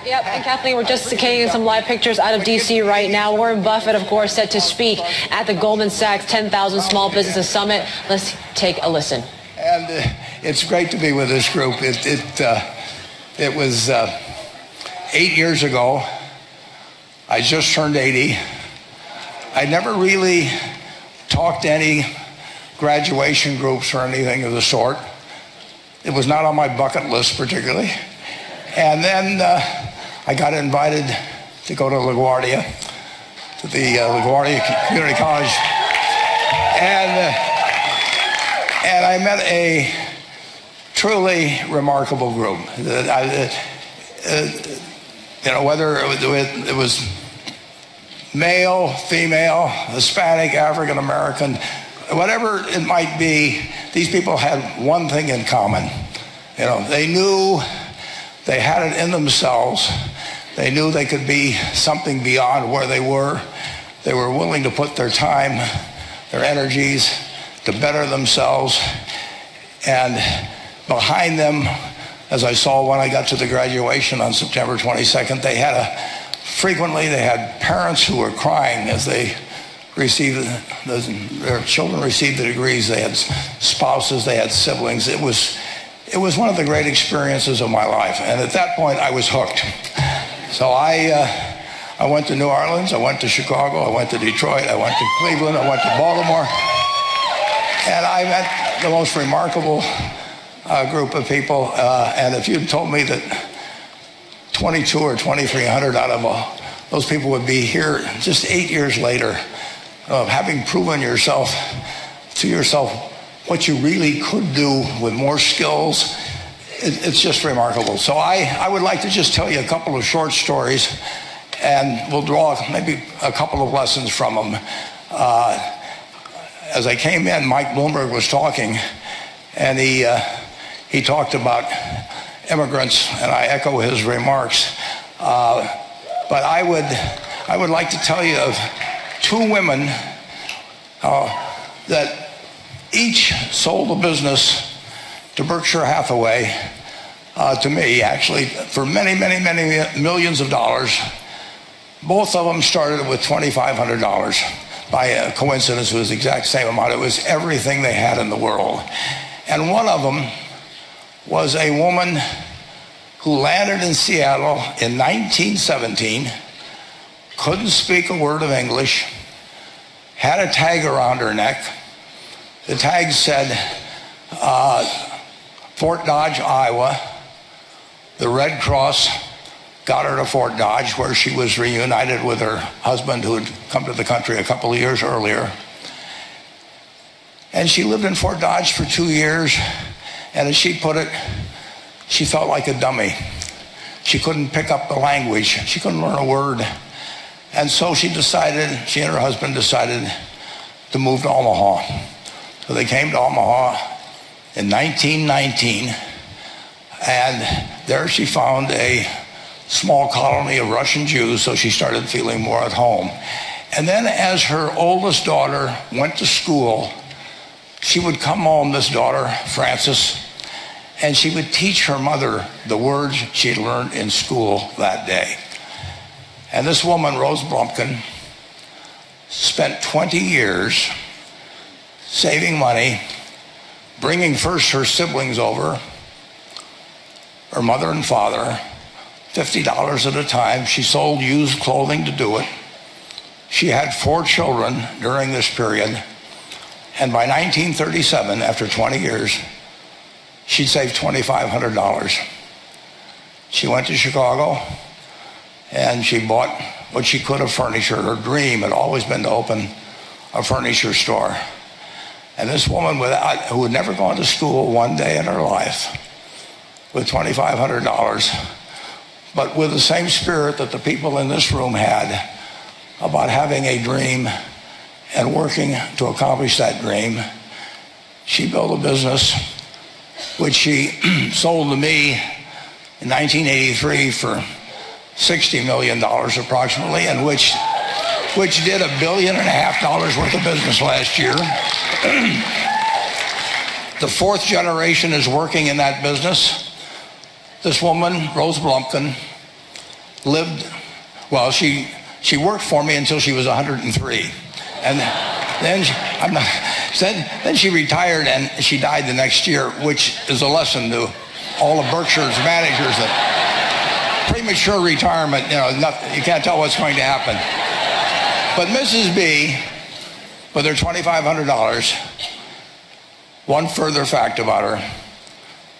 Yep, and Kathleen, we're just getting some live pictures out of D.C. right now. Warren Buffett, of course, set to speak at the Goldman Sachs 10,000 Small Businesses Summit. Let's take a listen. And it's great to be with this group. It was 8 years ago. I just turned 80. I never really talked to any graduation groups or anything of the sort. It was not on my bucket list particularly. And then I got invited to go to LaGuardia, to the LaGuardia Community College. And I met a truly remarkable group. Whether it was male, female, Hispanic, African American, whatever it might be, these people had one thing in common. They knew they had it in themselves. They knew they could be something beyond where they were. They were willing to put their time, their energies to better themselves. And behind them, as I saw when I got to the graduation on September 22nd, they had parents who were crying as they received, their children received the degrees. They had spouses, they had siblings. It was one of the great experiences of my life. And at that point, I was hooked. So I went to New Orleans, I went to Chicago, I went to Detroit, I went to Cleveland, I went to Baltimore. And I met the most remarkable group of people. And if you'd told me that 22 or 2,300 out of those people would be here just 8 years later, having proven to yourself what you really could do with more skills, it's just remarkable. So I would like to just tell you a couple of short stories, and we'll draw maybe a couple of lessons from them. As I came in, Mike Bloomberg was talking, and he talked about immigrants, and I echo his remarks. But I would like to tell you of two women that each sold a business to Berkshire Hathaway, to me actually, for many, many, many millions of dollars. Both of them started with $2,500. By a coincidence, it was the exact same amount. It was everything they had in the world. And one of them was a woman who landed in Seattle in 1917, couldn't speak a word of English, had a tag around her neck. The tag said, Fort Dodge, Iowa. The Red Cross got her to Fort Dodge, where she was reunited with her husband who had come to the country a couple of years earlier. And she lived in Fort Dodge for 2 years, and as she put it, she felt like a dummy. She couldn't pick up the language. She couldn't learn a word. And so she and her husband decided to move to Omaha. So they came to Omaha in 1919, and there she found a small colony of Russian Jews, so she started feeling more at home. And then as her oldest daughter went to school, she would come home, this daughter, Frances, and she would teach her mother the words she had learned in school that day. And this woman, Rose Blumpkin, spent 20 years saving money, bringing first her siblings over, her mother and father, $50 at a time. She sold used clothing to do it. She had 4 children during this period. And by 1937, after 20 years, she'd saved $2,500. She went to Chicago, and she bought what she could of furniture. Her dream had always been to open a furniture store. And this woman, who had never gone to school one day in her life, with $2,500, but with the same spirit that the people in this room had about having a dream and working to accomplish that dream, she built a business which she sold to me in 1983 for $60 million approximately, and which did $1.5 billion worth of business last year. The 4th generation is working in that business. This woman, Rose Blumpkin, she worked for me until she was 103. And then she retired and she died the next year, which is a lesson to all of Berkshire's managers that premature retirement, you can't tell what's going to happen. But Mrs. B, with her $2,500, one further fact about her,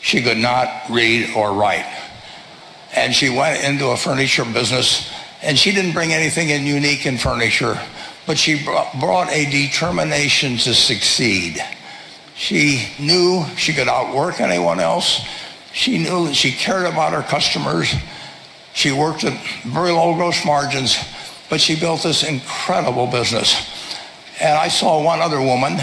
she could not read or write. And she went into a furniture business, and she didn't bring anything in unique in furniture, but she brought a determination to succeed. She knew she could outwork anyone else. She knew that she cared about her customers. She worked at very low gross margins, but she built this incredible business. And I saw one other woman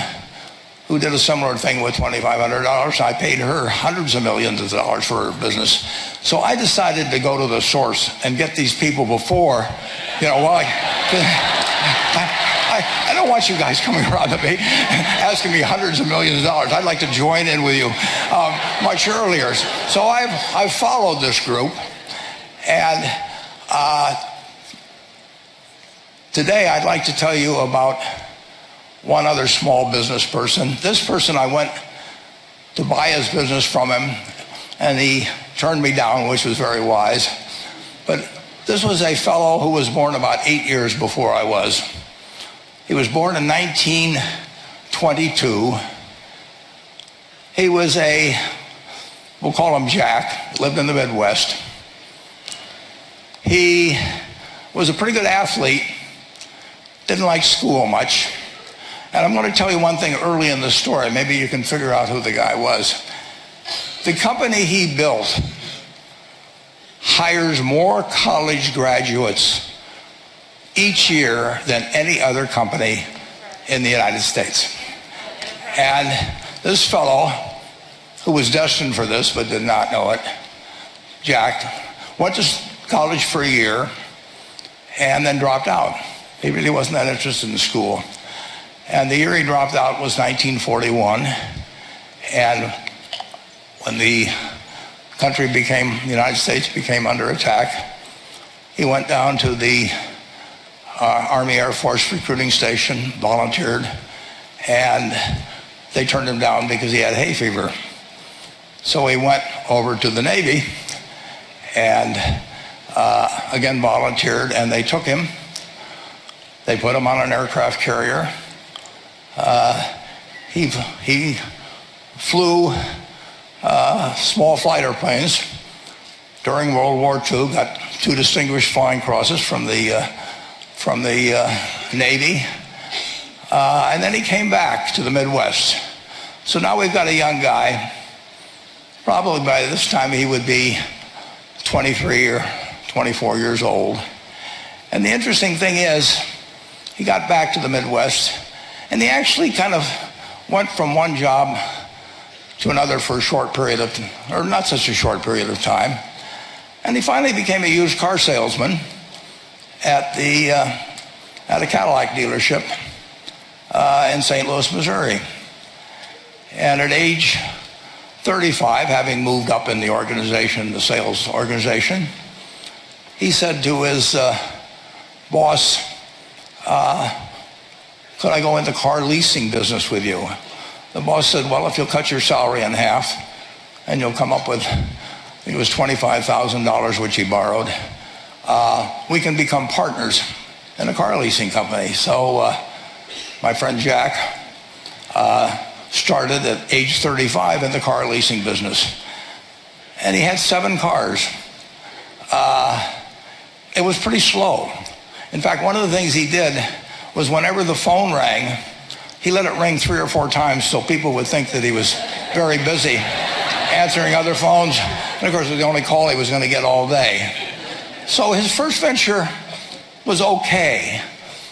who did a similar thing with $2,500. I paid her hundreds of millions of dollars for her business. So I decided to go to the source and get these people before, I don't want you guys coming around to me asking me hundreds of millions of dollars. I'd like to join in with you much earlier. So I've followed this group, and today I'd like to tell you about one other small business person. This person, I went to buy his business from him, and he turned me down, which was very wise. But this was a fellow who was born about 8 years before I was. He was born in 1922. He was we'll call him Jack, lived in the Midwest. He was a pretty good athlete, didn't like school much. And I'm going to tell you one thing early in the story. Maybe you can figure out who the guy was. The company he built hires more college graduates each year than any other company in the United States. And this fellow, who was destined for this but did not know it, Jack, went to college for a year and then dropped out. He really wasn't that interested in school. And the year he dropped out was 1941. And when the United States became under attack, he went down to the Army Air Force recruiting station, volunteered, and they turned him down because he had hay fever. So he went over to the Navy and again volunteered, and they took him. They put him on an aircraft carrier. He flew small fighter planes during World War II, got 2 distinguished flying crosses from the Navy, and then he came back to the Midwest. So now we've got a young guy. Probably by this time he would be 23 or 24 years old. And the interesting thing is, he got back to the Midwest, and he actually kind of went from one job to another for a short period of, or not such a short period of time. And he finally became a used car salesman at a Cadillac dealership in St. Louis, Missouri. And at age 35, having moved up in the organization, the sales organization, he said to his boss, could I go into car leasing business with you? The boss said, well, if you'll cut your salary in half and you'll come up with, I think it was $25,000, which he borrowed, we can become partners in a car leasing company. So my friend Jack started at age 35 in the car leasing business. And he had 7 cars. It was pretty slow. In fact, one of the things he did was whenever the phone rang, he let it ring 3 or 4 times so people would think that he was very busy answering other phones. And of course, it was the only call he was going to get all day. So his first venture was okay,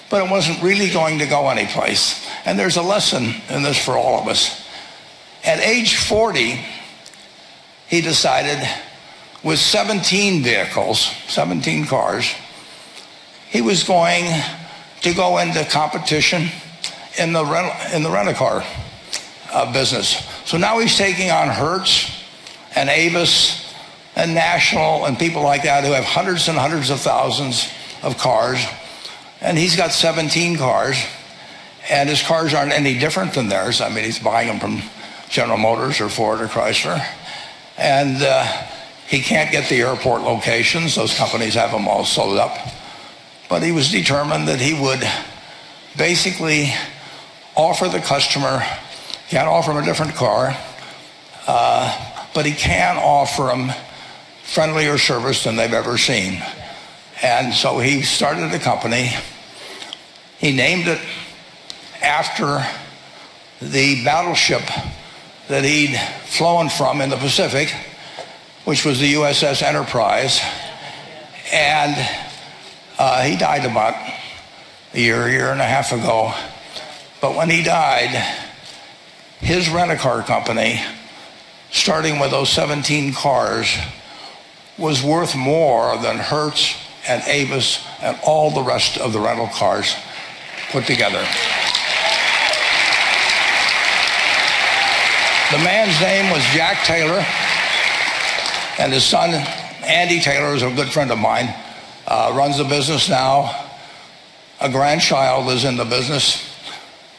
but it wasn't really going to go anyplace. And there's a lesson in this for all of us. At age 40, he decided with 17 vehicles, 17 cars, he was going to go into competition in the rent-a-car business. So now he's taking on Hertz and Avis and National and people like that who have hundreds and hundreds of thousands of cars, and he's got 17 cars, and his cars aren't any different than theirs. I mean, he's buying them from General Motors or Ford or Chrysler, and he can't get the airport locations. Those companies have them all sold up. But he was determined that he would basically offer the customer, can't offer him a different car, but he can offer them friendlier service than they've ever seen. And so he started a company. He named it after the battleship that he'd flown from in the Pacific, which was the USS Enterprise. And he died about a year and a half ago. But when he died, his rent-a-car company, starting with those 17 cars, was worth more than Hertz and Avis and all the rest of the rental cars put together. The man's name was Jack Taylor, and his son, Andy Taylor, is a good friend of mine, runs the business now. A grandchild is in the business.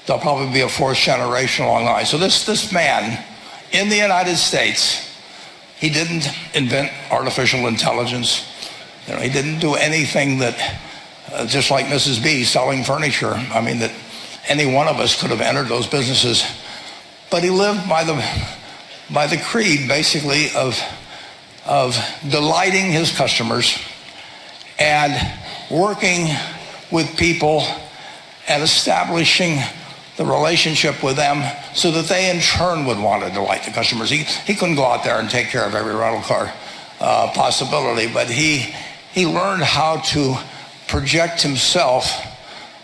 There'll probably be a fourth generation along the line. So this man, in the United States, he didn't invent artificial intelligence. He didn't do anything that, just like Mrs. B selling furniture, I mean, that any one of us could have entered those businesses. But he lived by the creed, basically, of delighting his customers and working with people and establishing the relationship with them so that they in turn would want to delight the customers. He couldn't go out there and take care of every rental car possibility, but he learned how to project himself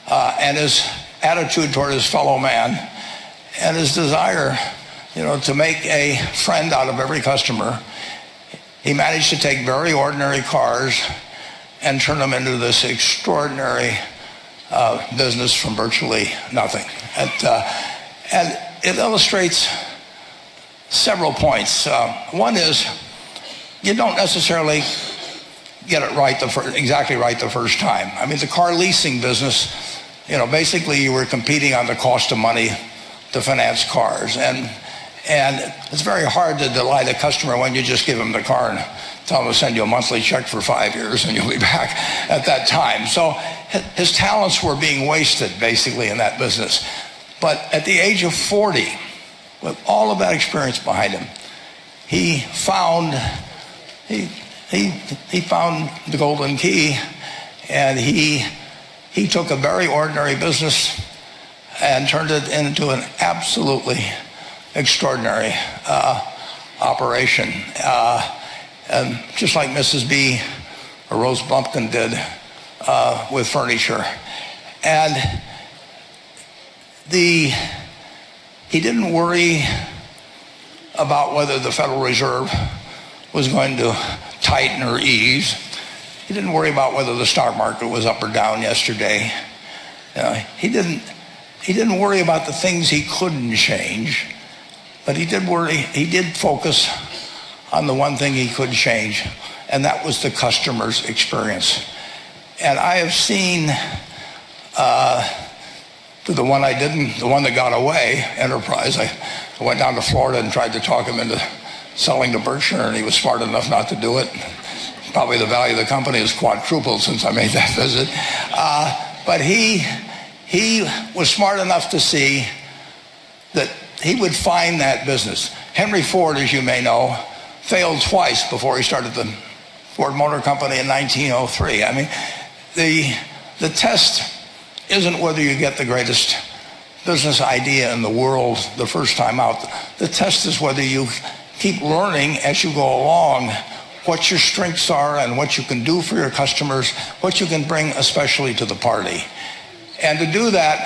and his attitude toward his fellow man and his desire, to make a friend out of every customer. He managed to take very ordinary cars and turn them into this extraordinary business from virtually nothing. And it illustrates several points. One is, you don't necessarily get it right exactly right the first time. I mean, the car leasing business, basically you were competing on the cost of money to finance cars. And it's very hard to delight a customer when you just give them the car and tell them to send you a monthly check for 5 years and you'll be back at that time. So his talents were being wasted basically in that business. But at the age of 40, with all of that experience behind him, he found the golden key, and he took a very ordinary business and turned it into an absolutely extraordinary operation. And just like Mrs. B or Rose Bumpkin did with furniture. And he didn't worry about whether the Federal Reserve was going to tighten or ease. He didn't worry about whether the stock market was up or down yesterday. He didn't worry about the things he couldn't change, but he did focus on the one thing he could change, and that was the customer's experience. And I have seen the one that got away, Enterprise. I went down to Florida and tried to talk him into selling to Berkshire, and he was smart enough not to do it. Probably the value of the company has quadrupled since I made that visit. But he was smart enough to see that he would find that business. Henry Ford, as you may know, failed twice before he started the Ford Motor Company in 1903. I mean, the test isn't whether you get the greatest business idea in the world the first time out. The test is whether you keep learning as you go along what your strengths are and what you can do for your customers, what you can bring especially to the party. And to do that,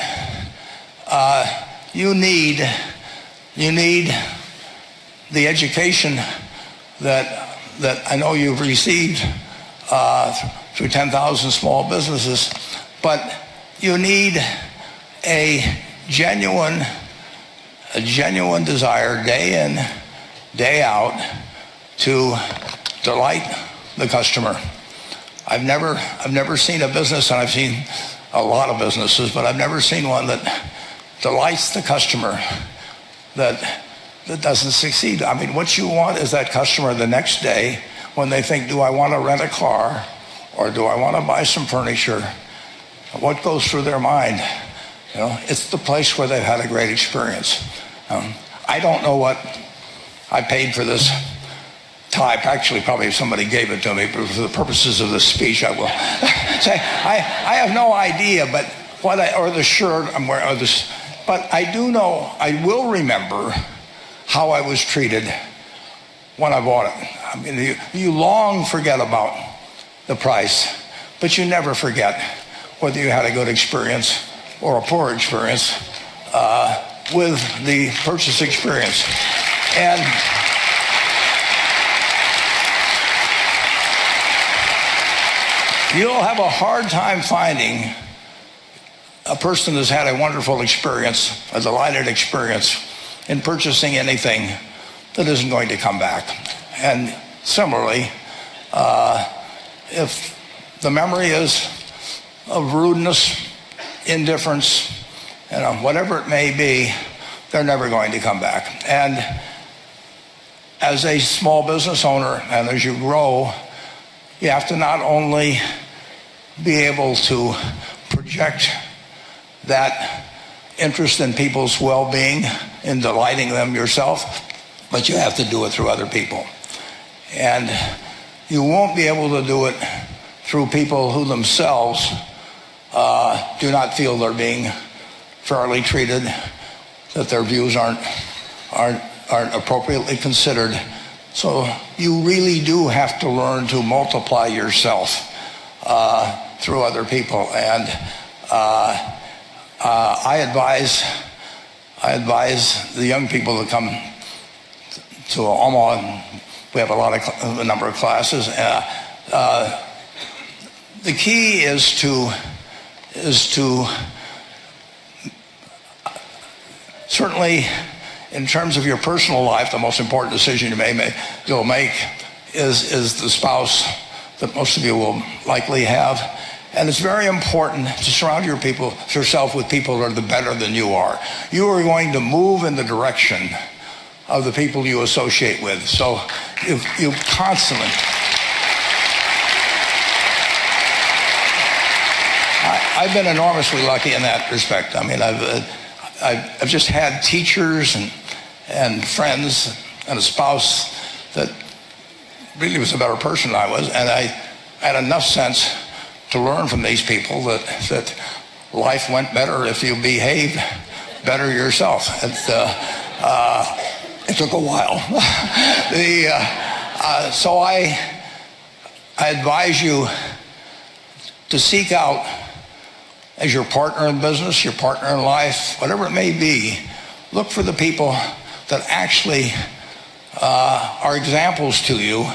you need the education that I know you've received through 10,000 small businesses, but you need a genuine desire day in, day out to delight the customer. I've never seen a business, and I've seen a lot of businesses, but I've never seen one that delights the customer that doesn't succeed. I mean, what you want is that customer the next day when they think, do I want to rent a car or do I want to buy some furniture? What goes through their mind? You know, it's the place where they've had a great experience. I don't know what I paid for this tie. Actually, probably somebody gave it to me, but for the purposes of this speech, I will say I have no idea. But or the shirt I'm wearing, or this, but I do know. I will remember how I was treated when I bought it. I mean, you long forget about the price, but you never forget whether you had a good experience or a poor experience with the purchase experience. And you'll have a hard time finding a person who's had a wonderful experience, a delighted experience in purchasing anything that isn't going to come back. And similarly, if the memory is of rudeness, indifference, you know, whatever it may be, they're never going to come back. And as a small business owner, and as you grow, you have to not only be able to project that interest in people's well-being, in delighting them yourself, but you have to do it through other people. And you won't be able to do it through people who themselves do not feel they're being fairly treated, that their views aren't appropriately considered. So you really do have to learn to multiply yourself through other people. And I advise the young people that come to Omaha. We have a number of classes. The key is to certainly, in terms of your personal life, the most important decision you'll make is the spouse that most of you will likely have. And it's very important to surround yourself with people that are better than you are. You are going to move in the direction of the people you associate with. So you constantly... I've been enormously lucky in that respect. I mean, I've just had teachers and friends and a spouse that really was a better person than I was, and I had enough sense to learn from these people that life went better if you behaved better yourself. It took a while. So I advise you to seek out, as your partner in business, your partner in life, whatever it may be, look for the people that actually are examples to you,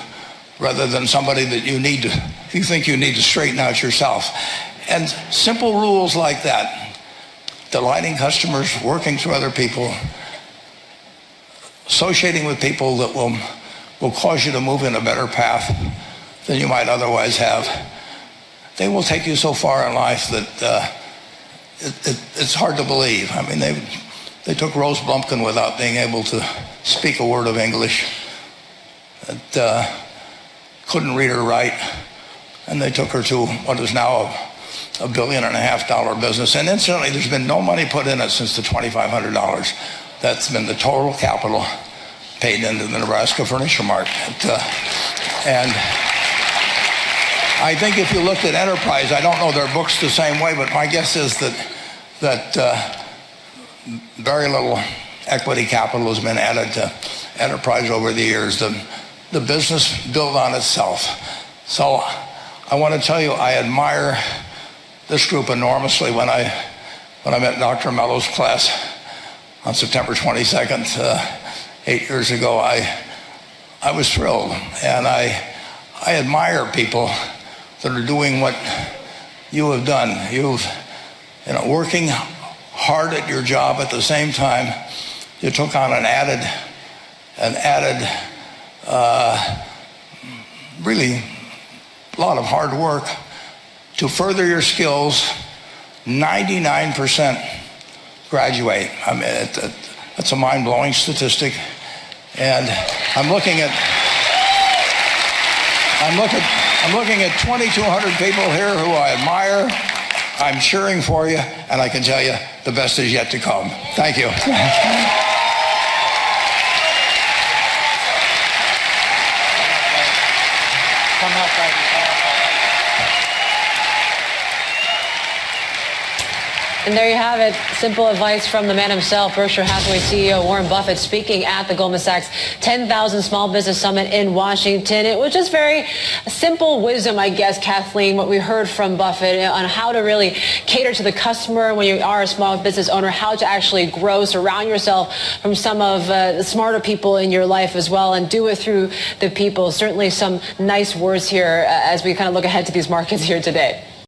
rather than somebody that you think you need to straighten out yourself. And simple rules like that, delighting customers, working through other people, associating with people that will cause you to move in a better path than you might otherwise have, they will take you so far in life that it's hard to believe. I mean, they took Rose Blumpkin without being able to speak a word of English, couldn't read or write, and they took her to what is now a $1.5 billion business. And incidentally, there's been no money put in it since the $2,500. That's been the total capital paid into the Nebraska Furniture Mart. And I think if you looked at Enterprise, I don't know their books the same way, but my guess is that very little equity capital has been added to Enterprise over the years. The business built on itself. So I want to tell you, I admire this group enormously. When I met Dr. Mello's class on September 22nd, 8 years ago, I was thrilled. And I admire people that are doing what you have done. Working hard at your job at the same time, you took on an added really a lot of hard work to further your skills. 99% graduate. I mean, that's a mind-blowing statistic. And I'm looking at 2,200 people here who I admire. I'm cheering for you, and I can tell you the best is yet to come. Thank you. And there you have it. Simple advice from the man himself, Berkshire Hathaway CEO Warren Buffett, speaking at the Goldman Sachs 10,000 Small Business Summit in Washington. It was just very simple wisdom, I guess, Kathleen, what we heard from Buffett on how to really cater to the customer when you are a small business owner, how to actually grow, surround yourself from some of the smarter people in your life as well, and do it through the people. Certainly some nice words here as we kind of look ahead to these markets here today.